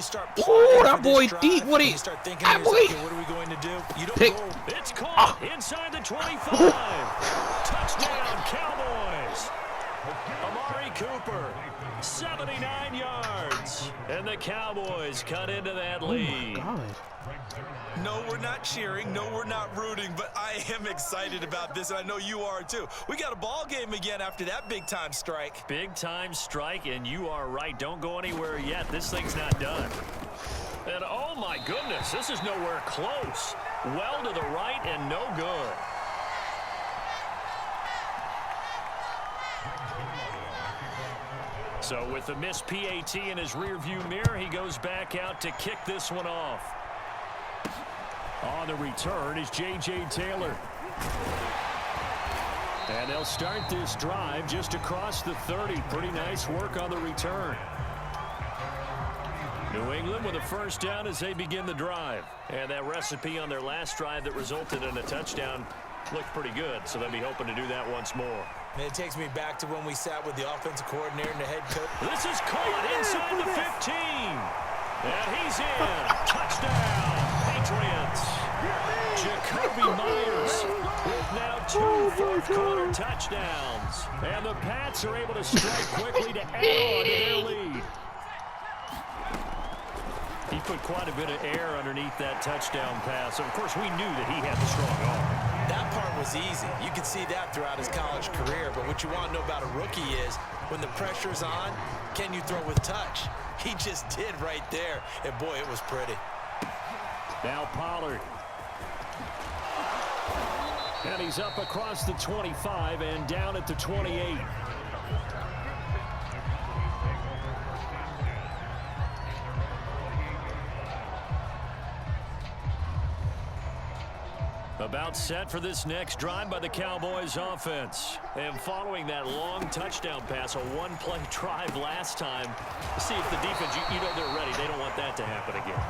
start Oh, that boy deep. What you start thinking that to boy? yourself, okay, what are we going to do? You don't Pick. go. It's caught inside the 25. Touchdown, Cowboys. Amari Cooper, 79 yards. And the Cowboys cut into that lead. God. No, we're not cheering. No, we're not rooting. But I am excited about this, and I know you are too. We got a ball game again after that big-time strike. Big-time strike, and you are right. Don't go anywhere yet. This thing's not done. And, oh, my goodness, this is nowhere close. Well to the right and no good. So with the missed PAT in his rearview mirror, he goes back out to kick this one off. On the return is J.J. Taylor. And they'll start this drive just across the 30. Pretty nice work on the return. New England with a first down as they begin the drive. And that recipe on their last drive that resulted in a touchdown looked pretty good, so they'll be hoping to do that once more. And it takes me back to when we sat with the offensive coordinator and the head coach. This is caught inside the 15. And he's in. Touchdown, Patriots. Jacoby Myers with now 2 fourth-quarter touchdowns. And the Pats are able to strike quickly to add on to their lead. He put quite a bit of air underneath that touchdown pass. Of course, we knew that he had the strong arm. That part was easy. You could see that throughout his college career. But what you want to know about a rookie is when the pressure's on, can you throw with touch? He just did right there. And, boy, it was pretty. Now Pollard. And he's up across the 25 and down at the 28. About set for this next drive by the Cowboys offense. And following that long touchdown pass, a one-play drive last time, see if the defense, you know they're ready. They don't want that to happen again.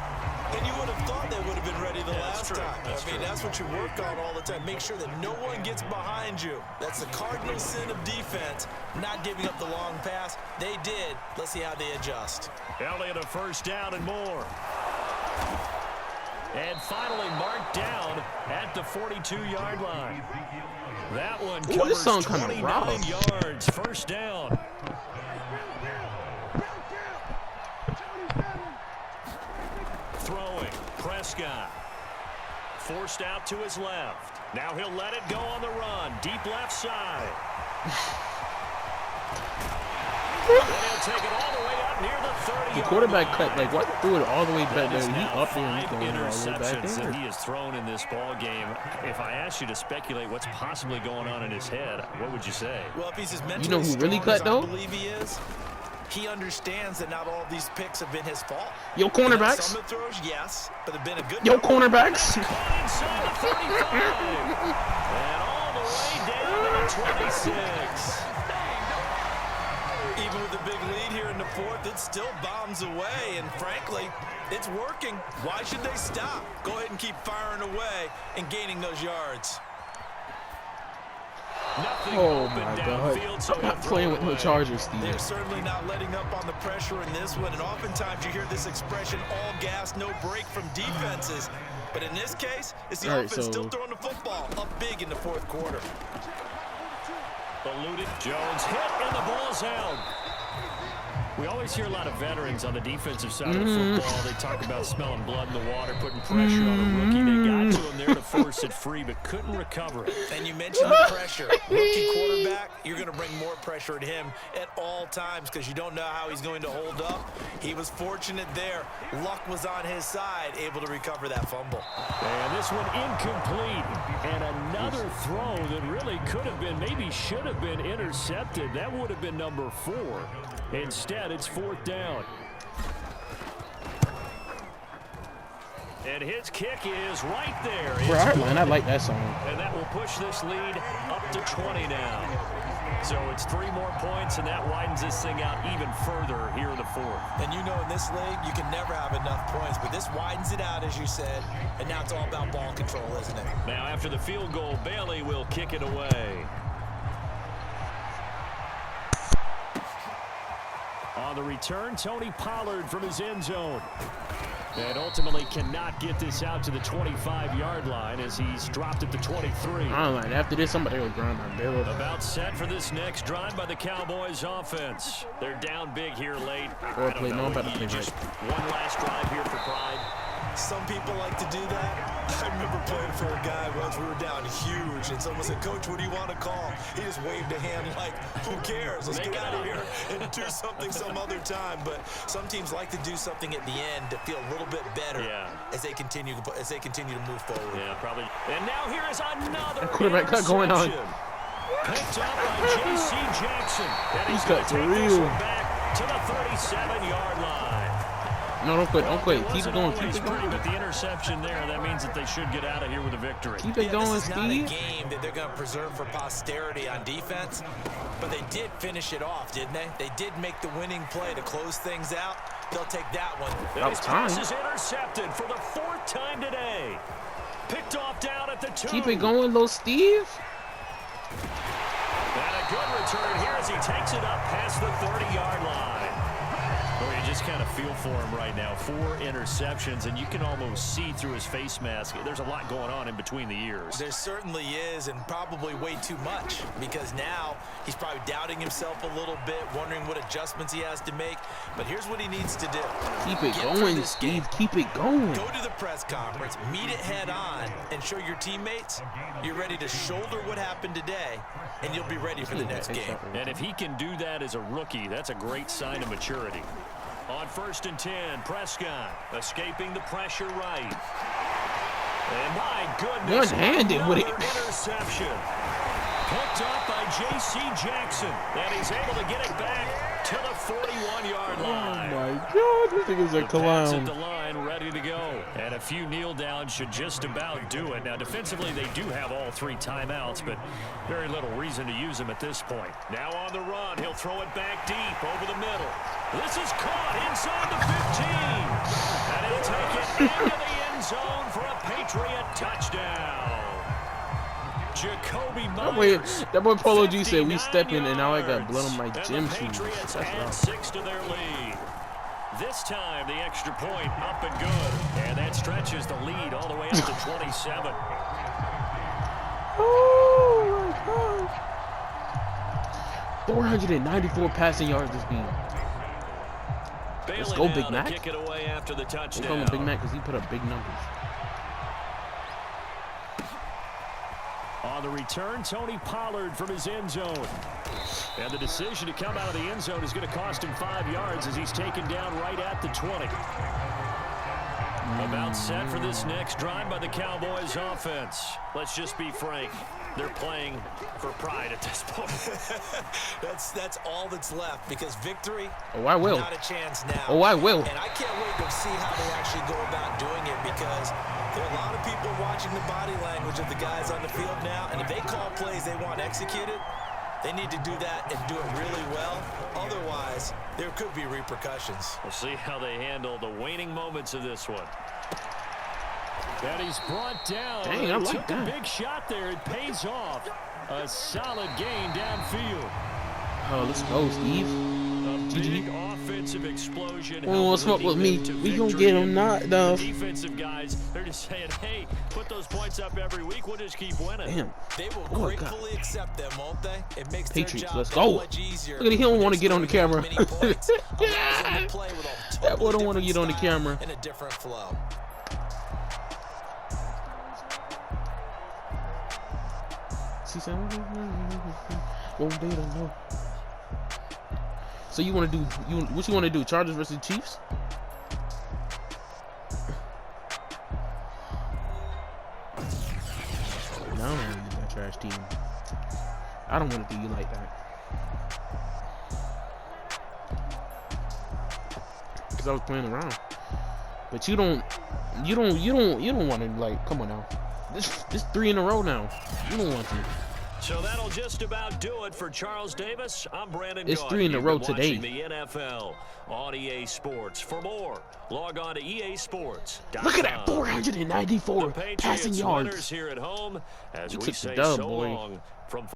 And you would have thought they would have been ready the last time. That's true. That's what you work on all the time. Make sure that no one gets behind you. That's the cardinal sin of defense, not giving up the long pass. They did. Let's see how they adjust. Elliott a first down and more. And finally marked down at the 42-yard line. That one covers 29 yards. First down. Throwing. Prescott. Forced out to his left. Now he'll let it go on the run. Deep left side. And he'll take it all the way up near the 30. The quarterback cut, like, what? Threw it all the way back there. He up there and he's going all the way back interceptions there. that he has thrown in this ball game. If I asked you to speculate what's possibly going on in his head, what would you say? Well, if he's as mentally You know who really strong cut, though? as I believe he is, he understands that not all of these picks have been his fault. Yo, cornerbacks. Some of the throws, yes, but they've been a good Yo, number. cornerbacks. Caught inside the 35. And all the way down to the 26. Even with a big lead here in the fourth, it still bombs away, and frankly, it's working. Why should they stop? Go ahead and keep firing away and gaining those yards. Nothing Oh, open my downfield, God. so I'm not he'll playing throw with it the away. Chargers, Steve. They're certainly not letting up on the pressure in this one, and oftentimes you hear this expression, all gas, no break from defenses. But in this case, it's the offense still throwing the football up big in the fourth quarter. Eluded. Jones hit, and the ball's out. We always hear a lot of veterans on the defensive side of football. They talk about smelling blood in the water, putting pressure on a rookie. They got to him there to force it free, but couldn't recover it. And you mentioned the pressure. Rookie quarterback, you're going to bring more pressure at him at all times because you don't know how he's going to hold up. He was fortunate there. Luck was on his side, able to recover that fumble. And this one incomplete. And another throw that really could have been, maybe should have been intercepted. That would have been number 4. Instead, it's fourth down. And his kick is right there. Bro, I like that song. And that will push this lead up to 20 now. So it's 3 more points, and that widens this thing out even further here in the fourth. And you know in this league, you can never have enough points, but this widens it out, as you said, and now it's all about ball control, isn't it? Now after the field goal, Bailey will kick it away. On the return, Tony Pollard from his end zone. And ultimately cannot get this out to the 25-yard line as he's dropped at the 23. I don't like after this, somebody will grind my bill. About set for this next drive by the Cowboys offense. They're down big here late. Or I play, don't no, know, I'm about to play just right. one last drive here for pride. Some people like to do that. I remember playing for a guy once. We were down huge, and someone said, "Coach, what do you want to call?" He just waved a hand like, "Who cares? Let's get out of here and do something some other time." But some teams like to do something at the end to feel a little bit better as they continue to move forward. Yeah, probably. And now here is another quarterback cut going on. Picked up by J.C. Jackson. And he's cut for going to take this real. one back to the 37-yard line. No, don't quit. Don't quit. Keep it Wasn't going. always Keep it pretty, going. but the interception there, that means that they should get out of here with a victory. Keep it going, This is not a Steve. game that they're going to preserve for posterity on defense, but they did finish it off, didn't they? They did make the winning play to close things out. They'll take that one. That was time. Pass is intercepted for the 4th time today. Picked off down at the 2. Keep it going, little Steve. And a good return here as he takes it up past the 30-yard line. Well, you just kind of feel for him right now. 4 interceptions, and you can almost see through his face mask. There's a lot going on in between the ears. There certainly is, and probably way too much, because now he's probably doubting himself a little bit, wondering what adjustments he has to make. But here's what he needs to do. Keep it Get through going, this game. Steve. Keep it going. Go to the press conference, meet it head on, and show your teammates you're ready to shoulder what happened today, and you'll be ready for the next game. And if he can do that as a rookie, that's a great sign of maturity. On 1st and 10, Prescott escaping the pressure right. And my goodness, One-handed with it. another interception. Picked up by J.C. Jackson. And he's able to get it back to the 41-yard line. Oh my God, this thing is a The pass at clown. the line, ready to go. And a few kneel downs should just about do it. Now, defensively, they do have all 3 timeouts, but very little reason to use them at this point. Now on the run, he'll throw it back deep over the middle. This is caught inside the 15. And he'll take it into the end zone for a Patriot touchdown. Jacoby Myers. That boy Polo G said we stepping, and now I got yards. blood on my And gym the shoes. Patriots That's add rough. 6 to their lead. This time, the extra point up and good. And that stretches the lead all the way up to 27. Oh my God. 494 passing yards this game. Let's go, Bailey Big now Mac. to kick it away after the They call touchdown. him Big Mac because he put up big numbers. On the return, Tony Pollard from his end zone. And the decision to come out of the end zone is going to cost him 5 yards as he's taken down right at the 20. About set for this next drive by the Cowboys offense. Let's just be frank. They're playing for pride at this point. That's all that's left, because victory, Oh, I will. not a chance now. Oh, I will. And I can't wait to see how they actually go about doing it, because there are a lot of people watching the body language of the guys on the field now, and if they call plays they want executed, they need to do that and do it really well. Otherwise, there could be repercussions. We'll see how they handle the waning moments of this one. And he's brought down. Dang, I like Took a that. big shot there. It pays off. A solid gain downfield. Oh, let's go, Steve. A big GG. offensive explosion. Oh, helped smoke the with me. defense to We gonna victory. get him knocked off. The defensive guys, they're just saying, hey, put those points up every week. We'll just keep winning. Damn. They will Oh, God. gratefully accept them, won't they? It makes Patriots, their job let's that go. much easier. Look at it, he don't when wanna they're get on the scoring camera. many points. Allows them to play with a That boy totally don't wanna different get on the style camera. and a different flow. She said, won't they don't know. So you want to do what you want to do? Chargers versus Chiefs? No, I don't want to use that trash team. I don't want to do you like that. Cause I was playing around. But you don't want to, like, come on now. This 3 in a row now. You don't want to. So that'll just about do it for Charles Davis. I'm Brandon It's Gaudin. 3 in a You've row been today. watching the NFL on EA Sports. For more, log on to EASports.com. Look at that, 494 The Patriots passing yards. winners here at home as We we took the say dub, so boy. long from